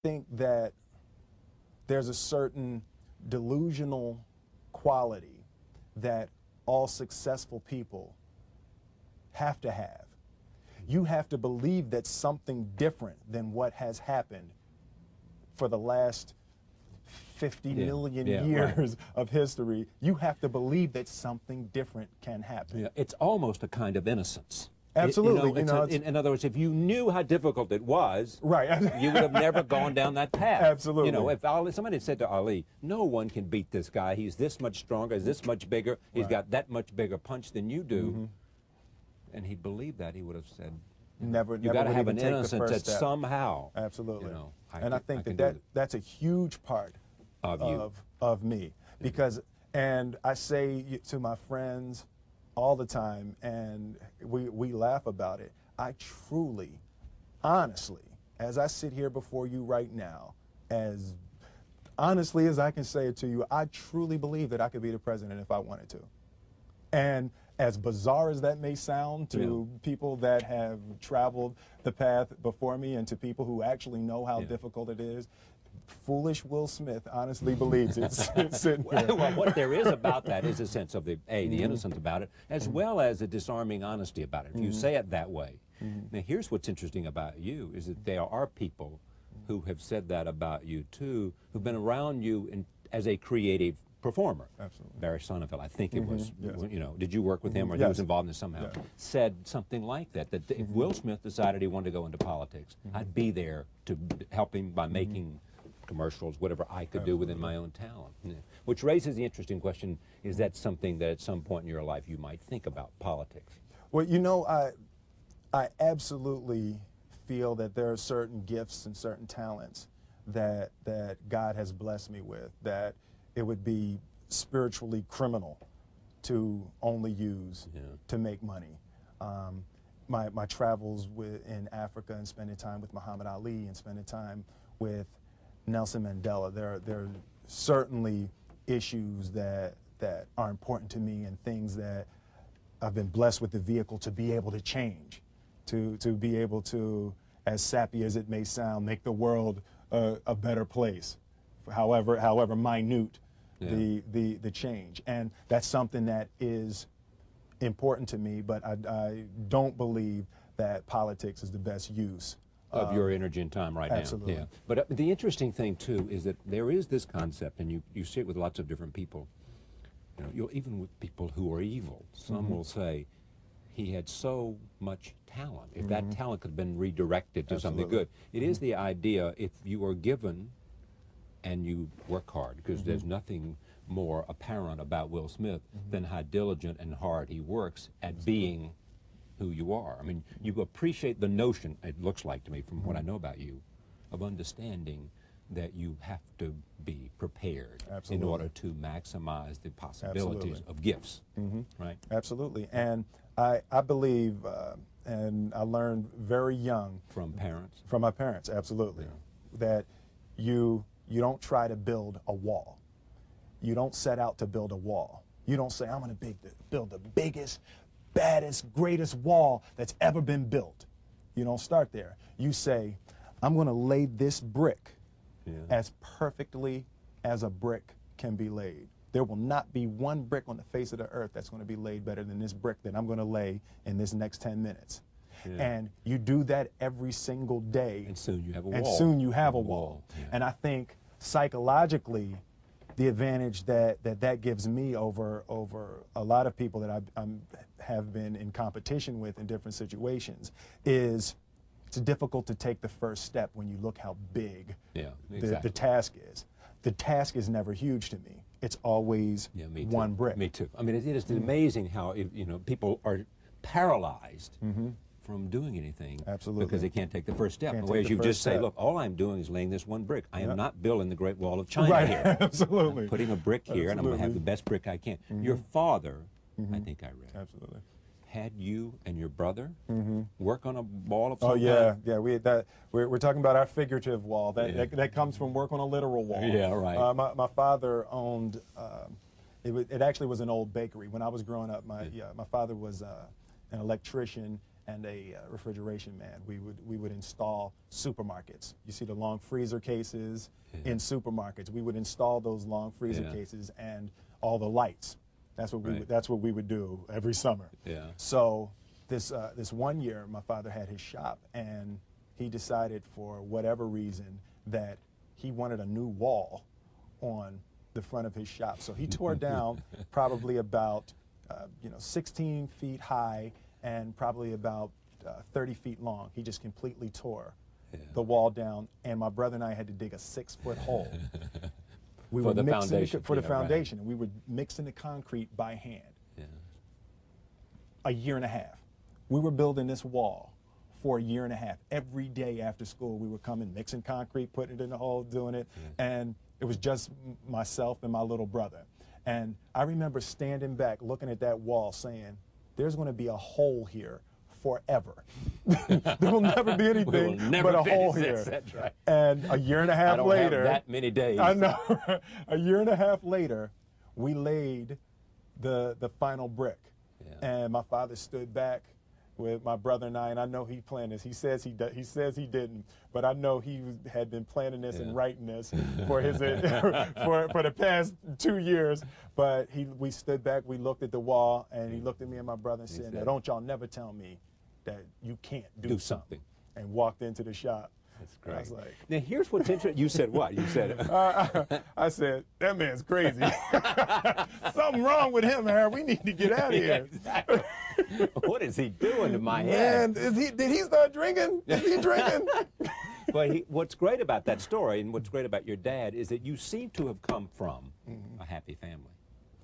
think that there's a certain delusional quality that all successful people have to have. You have to believe that something different than what has happened for the last 50 million years of history. You have to believe that something different can happen. Yeah, it's almost a kind of innocence. Absolutely. In other words, if you knew how difficult it was, right, you would have never gone down that path. Absolutely. You know, if somebody had said to Ali, no one can beat this guy. He's this much stronger, he's this much bigger, he's got that much bigger punch than you do, and he believed that, he would have said, never you got to have an take the innocence first that step. somehow. Absolutely. You know, I think that's a huge part of me, because, and I say to my friends all the time, and we laugh about it, I truly, honestly, as I sit here before you right now, as honestly as I can say it to you, I truly believe that I could be the president if I wanted to. And as bizarre as that may sound to people that have traveled the path before me and to people who actually know how difficult it is, foolish Will Smith honestly believes it's sitting here. Well, what there is about that is a sense of the innocence about it, as well as a disarming honesty about it, if you say it that way. Now, here's what's interesting about you, is that there are people who have said that about you, too, who've been around you as a creative performer. Absolutely. Barry Sonnenfeld, I think it was, Yes. you know, did you work with him, or he was involved in this somehow, said something like that, that if Will Smith decided he wanted to go into politics, I'd be there to help him by making commercials, whatever I could do within my own talent. Yeah. Which raises the interesting question, is that something that at some point in your life you might think about, politics? Well, you know, I absolutely feel that there are certain gifts and certain talents that God has blessed me with, that it would be spiritually criminal to only use to make money. My travels in Africa and spending time with Muhammad Ali and spending time with Nelson Mandela, there are certainly issues that are important to me, and things that I've been blessed with the vehicle to be able to change, to be able to, as sappy as it may sound, make the world a better place, however minute the change. And that's something that is important to me, but I don't believe that politics is the best use of your energy and time right absolutely. now. Yeah. But the interesting thing, too, is that there is this concept, and you see it with lots of different people, you know, even with people who are evil. Some will say, he had so much talent. If that talent could have been redirected to something good. It is the idea, if you are given and you work hard, because there's nothing more apparent about Will Smith than how diligent and hard he works at being who you are. I mean, you appreciate the notion, it looks like to me from what I know about you, of understanding that you have to be prepared in order to maximize the possibilities of gifts, right? Absolutely. And I believe, and I learned very young. From parents? From my parents, absolutely. That you don't try to build a wall. You don't set out to build a wall. You don't say, I'm going to build the biggest, baddest, greatest wall that's ever been built. You don't start there. You say, I'm going to lay this brick as perfectly as a brick can be laid. There will not be one brick on the face of the earth that's going to be laid better than this brick that I'm going to lay in this next 10 minutes. And you do that every single day. And soon you have a wall. And soon you have a wall. And I think psychologically, the advantage that gives me over a lot of people that I have been in competition with in different situations is it's difficult to take the first step when you look how big the task is. The task is never huge to me. It's always one brick. Me too. I mean, it is amazing how people are paralyzed from doing anything because they can't take the first step. Whereas you just say, look, all I'm doing is laying this one brick. I am not building the Great Wall of China here. Absolutely. I'm putting a brick here, and I'm going to have the best brick I can. Your father, I think I read, had you and your brother work on a wall of some kind? Yeah. We're talking about our figurative wall. That comes from work on a literal wall. Yeah, right. My father owned. It actually was an old bakery when I was growing up. My father was an electrician and a refrigeration man. We would install supermarkets. You see the long freezer cases in supermarkets. We would install those long freezer cases and all the lights. That's what we would do every summer. Yeah. So this one year, my father had his shop, and he decided for whatever reason that he wanted a new wall on the front of his shop. So he tore down probably about 16 feet high and probably about 30 feet long. He just completely tore the wall down, and my brother and I had to dig a 6-foot hole. We for were the mixing foundation. for the Yeah, foundation, and we were mixing the concrete by hand. Yeah. A year and a half. We were building this wall for a year and a half. Every day after school, we were coming, mixing concrete, putting it in the hole, doing it, and it was just myself and my little brother. And I remember standing back, looking at that wall, saying, there's going to be a hole here forever. There will never be anything but a hole here. That's right. And a year and a half I don't later, have that many days. I know. A year and a half later, we laid the final brick. Yeah. And my father stood back with my brother and I know he planned this. He says he didn't, but I know he had been planning this and writing this for his for the past 2 years. But we stood back, we looked at the wall, and he looked at me and my brother and said, "Now don't y'all never tell me that you can't do something." And walked into the shop. That's great. I was like, now here's what's interesting. You said what? You said I said, that man's crazy. Something wrong with him, Harold. We need to get out of here. Exactly. What is he doing to my Man, head? did he start drinking? Is he drinking? But what's great about that story and what's great about your dad is that you seem to have come from a happy family.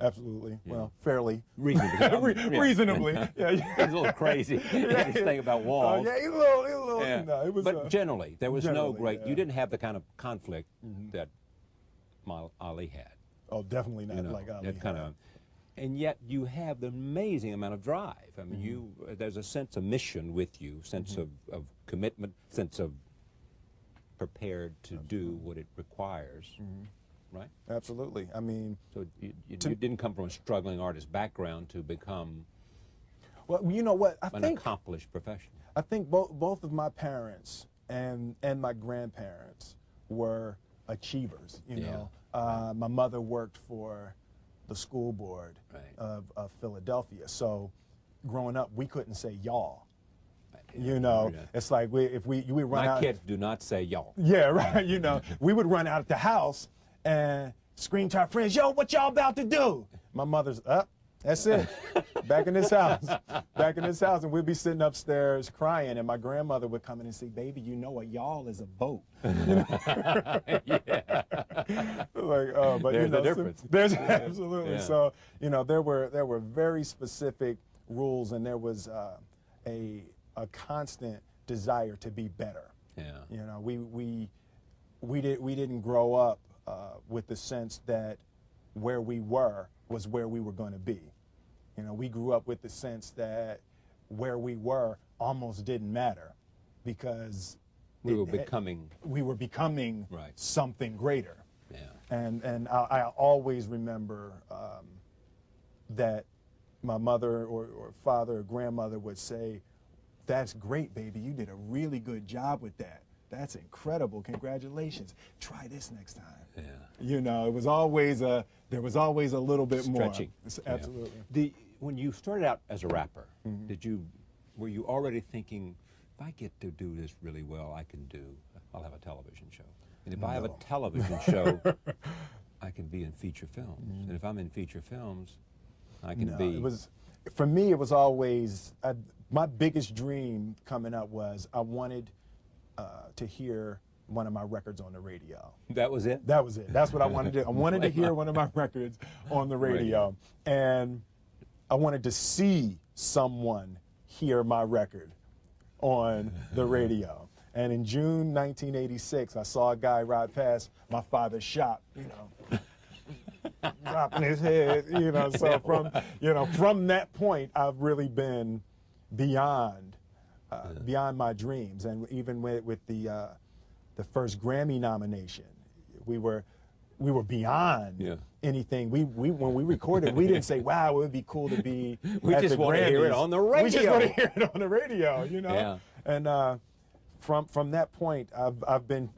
Absolutely. Well, fairly. Reasonably. Reasonably. Yeah. He's a little crazy. This thing about walls. Yeah, he's a little, Yeah. no, it was, but generally, there was no generally, great, yeah. you didn't have the kind of conflict that Ali had. oh, definitely not You know, like Ali. that kind of, and yet you have the amazing amount of drive. I mean, there's a sense of mission with you, sense of commitment, sense of prepared to do what it requires, right? Absolutely. I mean, So you didn't come from a struggling artist background to become well, you know what? an accomplished professional. I think both of my parents and my grandparents were achievers. You know, my mother worked for the school board of Philadelphia, so growing up we couldn't say y'all. You know, it's like we run out. My kids do not say y'all. Yeah, right. You know, we would run out of the house and scream to our friends, "Yo, what y'all about to do?" My mother's up. That's it. Back in this house. Back in this house. And we'd be sitting upstairs crying, and my grandmother would come in and say, "Baby, you know a y'all is a boat." You know? Like, but There's you know, the difference. There's absolutely. Yeah. So, you know, there were very specific rules, and there was a constant desire to be better. Yeah. You know, we didn't grow up with the sense that where we were was where we were going to be. You know, we grew up with the sense that where we were almost didn't matter because we were becoming right. something greater. Yeah. And I always remember that my mother or father or grandmother would say, "That's great, baby. You did a really good job with that. That's incredible. Congratulations. Try this next time." Yeah. You know, there was always a little bit Stretching. more. Absolutely. Yeah. When you started out as a rapper, were you already thinking, if I get to do this really well, I'll have a television show. And if I have a television show, I can be in feature films. And if I'm in feature films, I can be. For me, it was always, my biggest dream coming up was I wanted to hear one of my records on the radio. That was it? That was it. That's what I wanted to do. I wanted to hear one of my records on the radio. And I wanted to see someone hear my record on the radio. And in June 1986, I saw a guy ride past my father's shop, you know, dropping his head, you know. So from that point, I've really been beyond my dreams. And even with the first Grammy nomination, we were we were beyond Yeah. anything. We when we recorded, we didn't say, "Wow, it would be cool to be." We at just the want to hear it Grammys." on the We just want to radio. hear it on the radio, you know. Yeah. And from that point, I've been